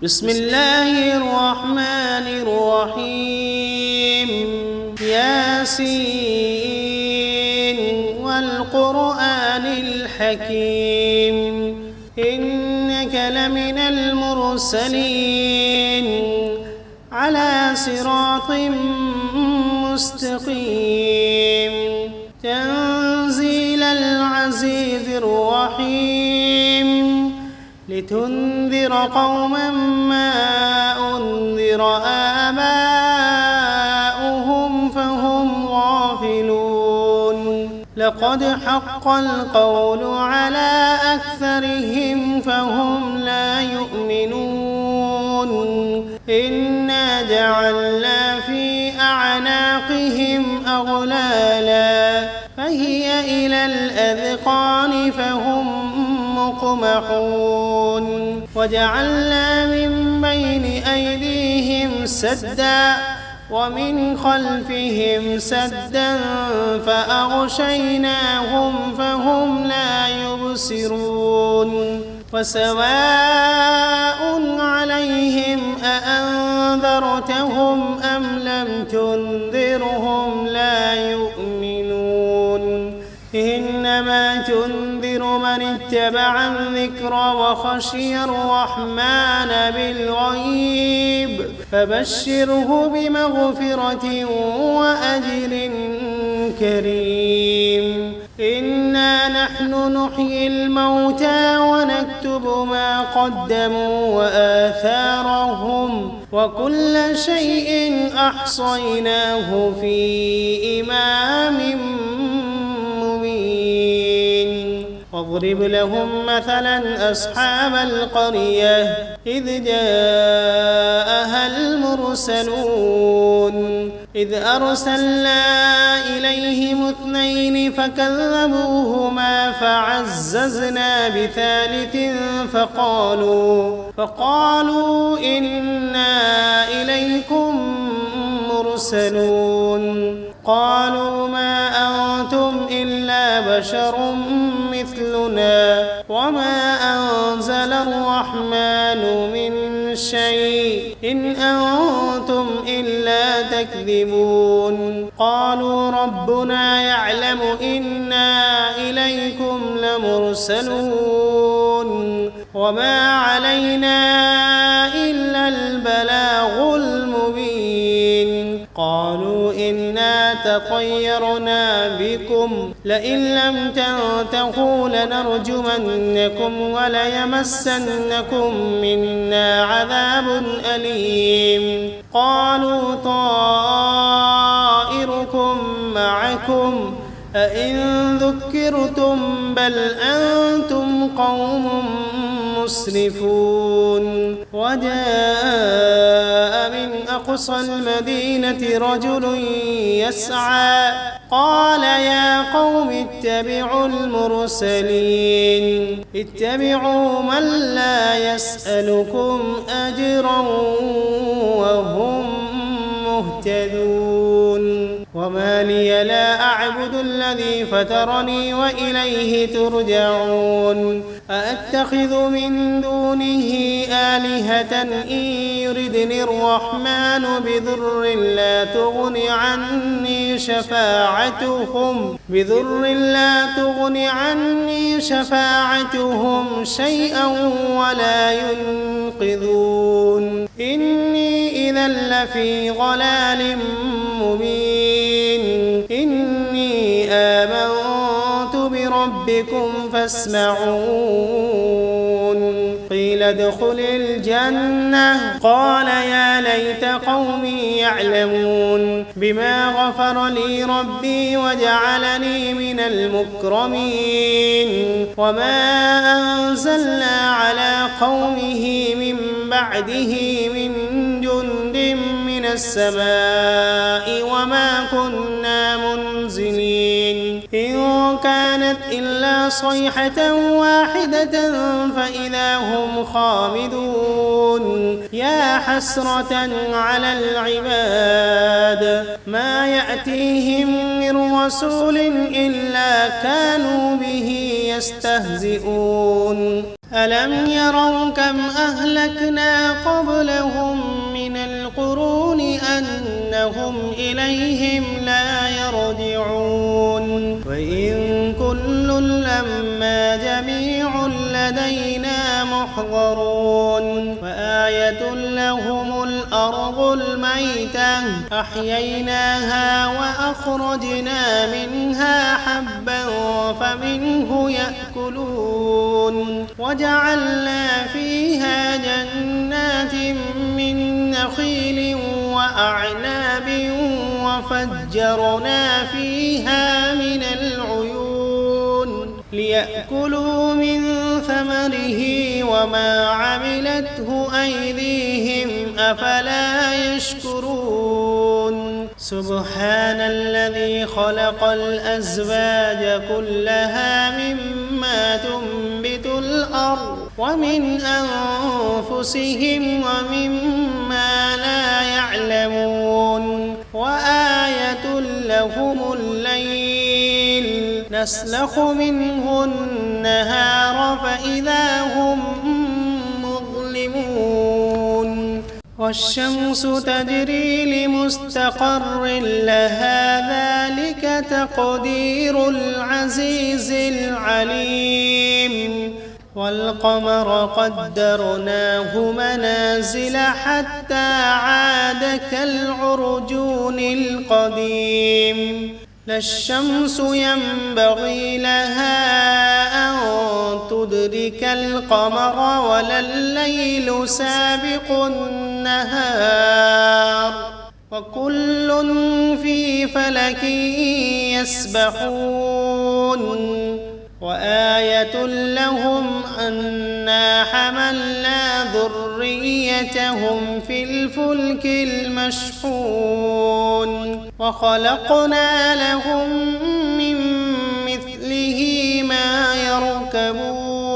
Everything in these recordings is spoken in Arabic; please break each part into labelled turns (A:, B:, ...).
A: بسم الله الرحمن الرحيم ياسين والقرآن الحكيم إنك لمن المرسلين على صراط مستقيم تنزيل العزيز الرحيم لتنذر قوما ما أنذر آباؤهم فهم غافلون لقد حق القول على أكثرهم فهم لا يؤمنون إنا جعلنا في أعناقهم أغلالا فهي إلى الأذقان فهم مقمحون وجعلنا من بين أيديهم سدا ومن خلفهم سدا فأغشيناهم فهم لا يبصرون وسواء عليهم أأنذرتهم أم لم تنذرهم لا يؤمنون إنما تنذر من اتبع الذكر وخشي الرحمن بالغيب فبشره بمغفرة وأجر كريم إنا نحن نحيي الموتى ونكتب ما قدموا وآثارهم وكل شيء أحصيناه في إمام واضرب لهم مثلا أصحاب القرية إذ جاءها المرسلون إذ أرسلنا إليهم 2 فكذبوهما فعززنا بثالث فقالوا إنا إليكم مرسلون قالوا ما أنتم إلا بشر مثلنا وما أنزل الرحمن من شيء إن أنتم إلا تكذبون قالوا ربنا يعلم إنا إليكم لمرسلون وما علينا إلا البلاغ المبين قالوا إنا تطيرنا بكم لئن لم تنتهوا لنرجمنكم وليمسنكم منا عذاب أليم قالوا طائركم معكم أئن ذكرتم بل أنتم قوم مسرفون وجاء من أقصى المدينة رجل يسعى قال يا قوم اتبعوا المرسلين اتبعوا من لا يسألكم أجرا وهم مهتدون وما لي لا أعبد الذي فطرني وإليه ترجعون أأتخذ من دونه آلهة إن يردني الرحمن بضر لا تغن عني شفاعتهم شيئا ولا ينقذون إني إذا لفي ضلال مبين إني آمنت بربكم فاسمعون قيل ادخل الجنة قال يا ليت قومي يعلمون بما غفر لي ربي وجعلني من المكرمين وما أنزلنا على قومه من بعده من جند من السماء وما كنا منزلين إن كانت إلا صيحة واحدة فإذا هم خامدون يا حسرة على العباد ما يأتيهم من رسول إلا كانوا به يستهزئون ألم يروا كم أهلكنا قبلهم من القرون أنهم إليهم لا يرجعون وإن كل لما جميع لدينا محضرون وآية لهم الأرض الميتة أحييناها وأخرجنا منها حبا فمنه يأكلون وجعلنا فيها جنات من نخيل وأعناب وفجرنا فيها من العيون ليأكلوا من ثمره وما عملته أيديهم أفلا يشكرون سبحان الذي خلق الأزواج كلها مما تنبت الأرض ومن أنفسهم ومما لا يعلمون وآية لهم الليل نسلخ منه النهار فإذا هم مظلمون والشمس تجري لمستقر لها ذلك تقدير العزيز العليم والقمر قدرناه منازل حتى عاد كالعرجون القديم لا الشمس ينبغي لها أن تدرك القمر ولا الليل سابق النهار وكل في فلك يسبحون وآية لهم أنا حملنا ذريتهم في الفلك المشحون وخلقنا لهم من مثله ما يركبون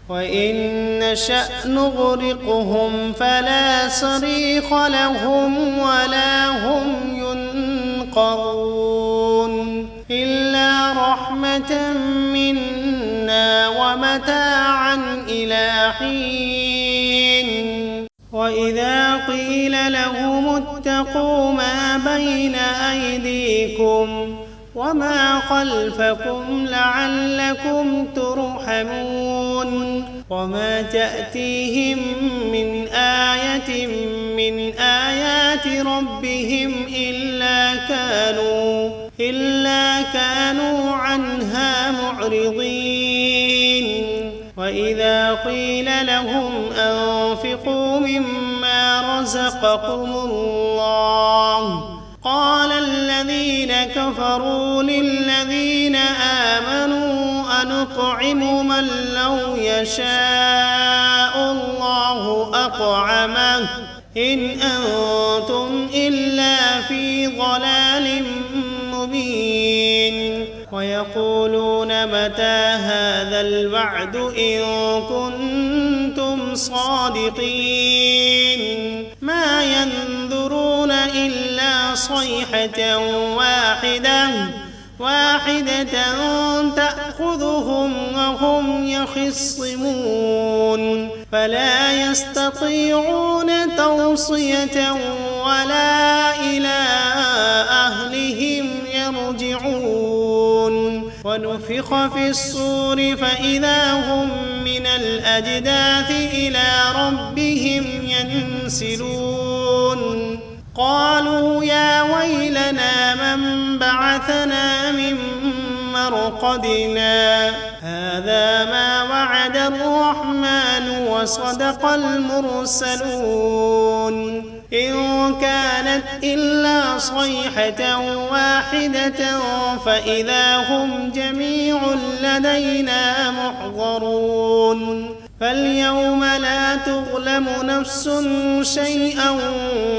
A: وإن نشأ نغرقهم فلا صريخ لهم ولا هم ينقذون إلا رحمة منا ومتاعا إلى حين وإذا قيل لهم اتقوا ما بين أيديكم وما خلفكم لعلكم ترحمون وما تأتيهم من آية من آيات ربهم إلا كانوا عنها معرضين وإذا قيل لهم أنفقوا مما رزقكم الله قال الذين كفروا للذين آمنوا أنطعم من لو يشاء الله أطعمه إن أنتم إلا في ضلال مبين ويقولون متى هذا الوعد إن كنتم صادقين ما ينظرون إلا صيحة واحدة تأخذهم وهم يخصمون فلا يستطيعون توصية ولا إلى أهلهم يرجعون ونفخ في الصور فإذا هم من الأجداث إلى ربهم ينسلون قالوا يا ويلنا من بعثنا من مرقدنا هذا ما وعد الرحمن وصدق المرسلون إن كانت إلا صيحة واحدة فإذا هم جميع لدينا محضرون فاليوم لا تظلم نفس شيئا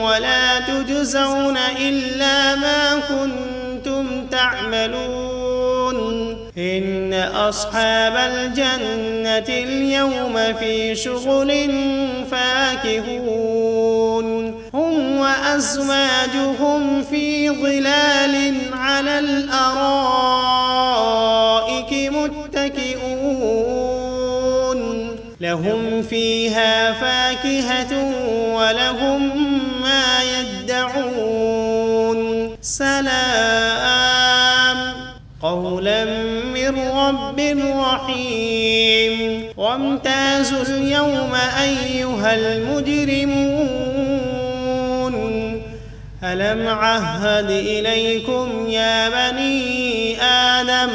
A: ولا تجزون إلا ما كنتم تعملون إن أصحاب الجنة اليوم في شغل فاكهون هم وأزواجهم في ظلال على الأرائك متكئون فيها فاكهة ولهم ما يدعون سلام قولا من رب رحيم وامتازوا اليوم أيها المجرمون ألم عهد إليكم يا بني آدم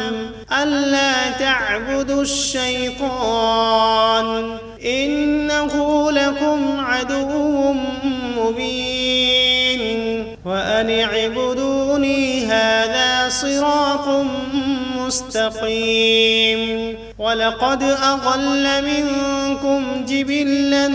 A: ألا تعبدوا الشيطان إنه لكم عدو مبين وأن اعبدوني هذا صراط مستقيم ولقد أضل منكم جبلا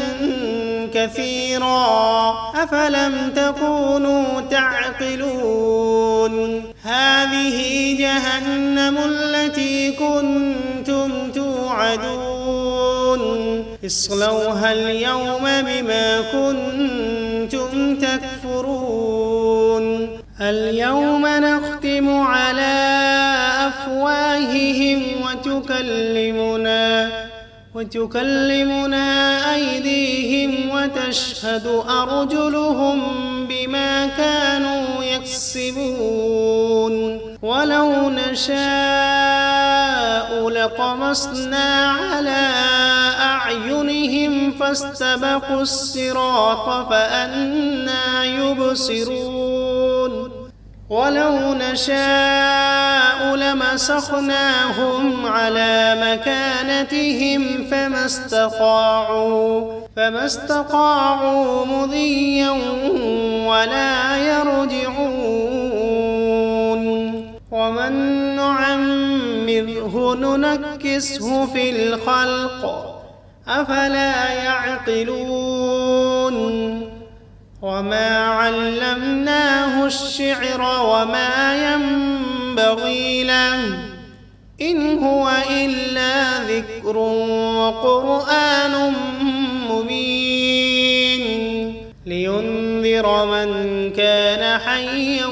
A: كثيرا أفلم تكونوا تعقلون هذه جهنم التي كنتم توعدون اصلوها اليوم بما كنتم تكفرون اليوم نختم على أفواههم وتكلمنا أيديهم وتشهد أرجلهم بما كانوا يكسبون ولو نشاء لطمسنا على أعينهم فاستبقوا الصراط فأنى يبصرون ولو نشاء لمسخناهم على مكانتهم فما استطاعوا مضيا ولا يرجعون ومن نعمره ننكسه في الخلق أفلا يعقلون وما علمناه الشعر وما ينبغي له إن هو إلا ذكر وقرآن مبين لينذر من كان حيا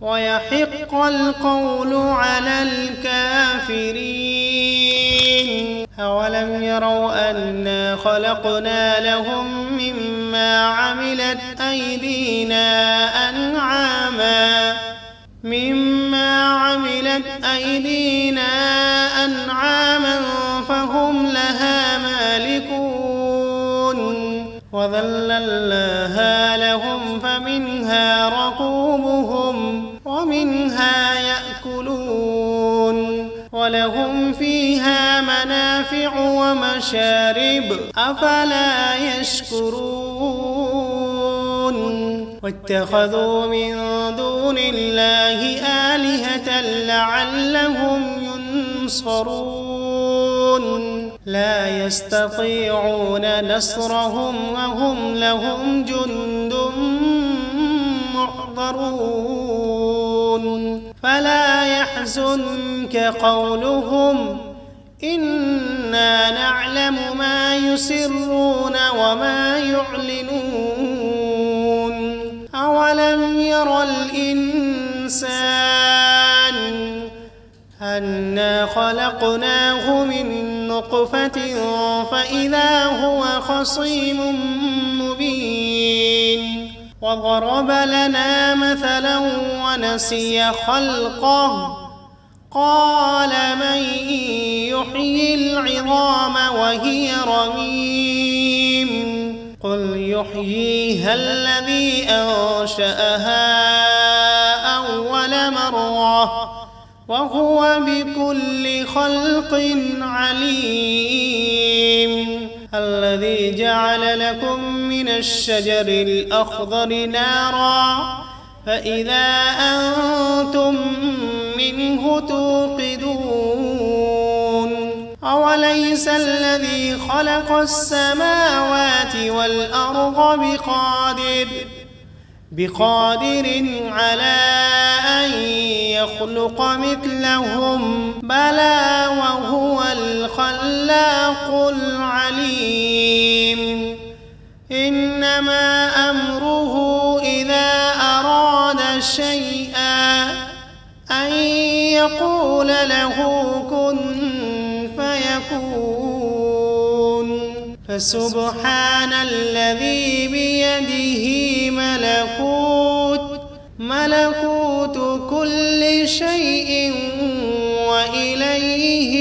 A: ويحق القول على الكافرين أولم يروا أنا خلقنا لهم مما عملت أيدينا أنعاما فهم لها مالكون وذللناها لهم فمنها ركوبهم ومنها يأكلون ولهم فيها منافع ومشارب أفلا يشكرون واتخذوا من دون الله آلهة لعلهم ينصرون لا يستطيعون نصرهم وهم لهم جند محضرون فلا يحزنك قولهم إنا نعلم ما يسرون وما يعلنون أولم ير الإنسان أنا خلقناه من نطفة فإذا هو خصيم مبين وضرب لنا مثلا ونسي خلقه قال من يحيي العظام وهي رميم قل يحييها الذي أنشأها أول مرة وهو بكل خلق عليم الذي جعل لكم من الشجر الأخضر نارا فإذا أنتم منه توقدون أوليس الذي خلق السماوات والأرض بقادر على أن يخلق مثلهم بلى وهو الخلاق العليم إنما أمره إذا أراد شيئا أن يقول له كن فسبحان الذي بيده ملكوت كل شيء وإليه